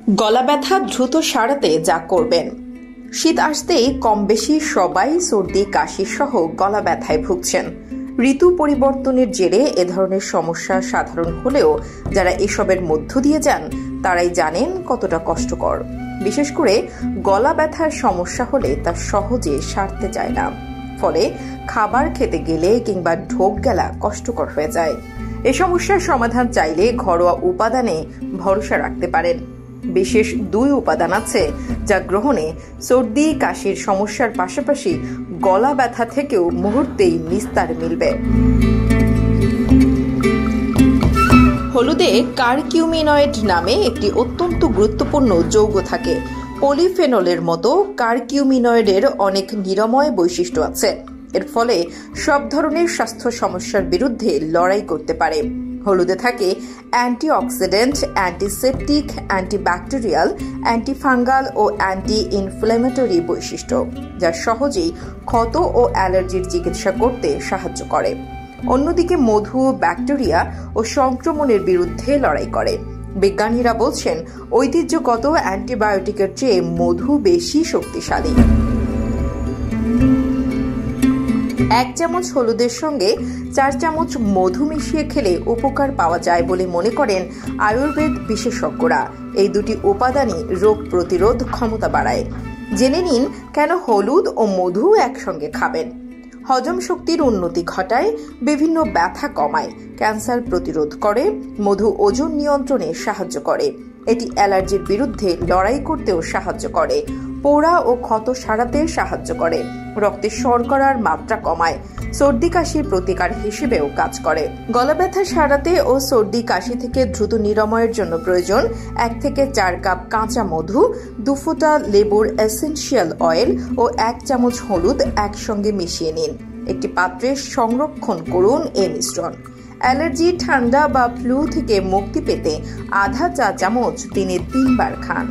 গলা ব্যথা দ্রুত সারাতে যা করবেন। শীত আসতেই কম বেশি সবাই সর্দি কাশি সহ গলা ব্যথায় ভুগছেন। ঋতু পরিবর্তনের জেরে এ ধরনের সমস্যা সাধারণ হলেও যারা এসবের মধ্য দিয়ে যান তারাই জানেন কতটা কষ্টকর। বিশেষ করে গলা ব্যথার সমস্যা হলে তা সহজে সারতে চায় না, ফলে খাবার খেতে গেলে কিংবা ঢোক গেলা কষ্টকর হয়ে যায়। এ সমস্যার সমাধান চাইলে ঘরোয়া উপাদানে ভরসা রাখতে পারেন। বিশেষ 2 উপাদান আছে যা গ্রহণে সর্দি কাশির সমস্যার পাশাপাশি গলা ব্যথা থেকেও মুহূর্তেই নিস্তার মিলবে। হলুদে কারকিউমিনয়েড নামে একটি অত্যন্ত গুরুত্বপূর্ণ যৌগ থাকে। পলিফেনলের মতো কারকিউমিনয়েডের অনেক নিরাময় বৈশিষ্ট্য আছে। এর ফলে সব ধরনের স্বাস্থ্য সমস্যার বিরুদ্ধে লড়াই করতে পারে। হলুদে থাকে অ্যান্টিঅক্সিডেন্ট, অ্যান্টিসেপটিক, অ্যান্টিব্যাকটেরিয়াল, অ্যান্টিফাঙ্গাল ও অ্যান্টি ইনফ্ল্যামেটরি বৈশিষ্ট্য, যা সহজেই ক্ষত ও অ্যালার্জির চিকিৎসা করতে সাহায্য করে। অন্যদিকে মধু ব্যাকটেরিয়া ও সংক্রমণের বিরুদ্ধে লড়াই করে। বিজ্ঞানীরা বলছেন ঐতিহ্যগত অ্যান্টিবায়োটিকের চেয়ে মধু বেশি শক্তিশালী। 1 চামচ হলুদের সঙ্গে 4 চামচ মধু মিশিয়ে খেলে উপকার পাওয়া যায় বলে মনে করেন আয়ুর্বেদ বিশেষজ্ঞরা। এই 2টি উপাদানই রোগ প্রতিরোধ ক্ষমতা বাড়ায়। জেনে নিন কেন হলুদ ও মধু একসঙ্গে খাবেন। হজম শক্তির উন্নতি ঘটায়, বিভিন্ন ব্যথা কমায়, ক্যান্সার প্রতিরোধ করে, মধু ওজন নিয়ন্ত্রণে সাহায্য করে, এটি অ্যালার্জির বিরুদ্ধে লড়াই করতেও সাহায্য করে, পোড়া ও ক্ষত সারাতে সাহায্য করে, রক্তে শর্করার মাত্রা কমায়, সর্দি কাশির প্রতিকার হিসেবেও কাজ করে। গলা ব্যথা সারাতে ও সর্দি কাশি থেকে দ্রুত নিরাময়ের জন্য প্রয়োজন 1 থেকে 4 কাপ কাঁচা মধু, 2 ফোঁটা লেবুর এসেনশিয়াল অয়েল ও 1 চামচ হলুদ একসঙ্গে মিশিয়ে নিন। একটি পাত্রে সংরক্ষণ করুন এই মিশ্রণ। অ্যালার্জি, ঠান্ডা বা ফ্লু থেকে মুক্তি পেতে আধা চা চামচ দিনে 3 বার খান।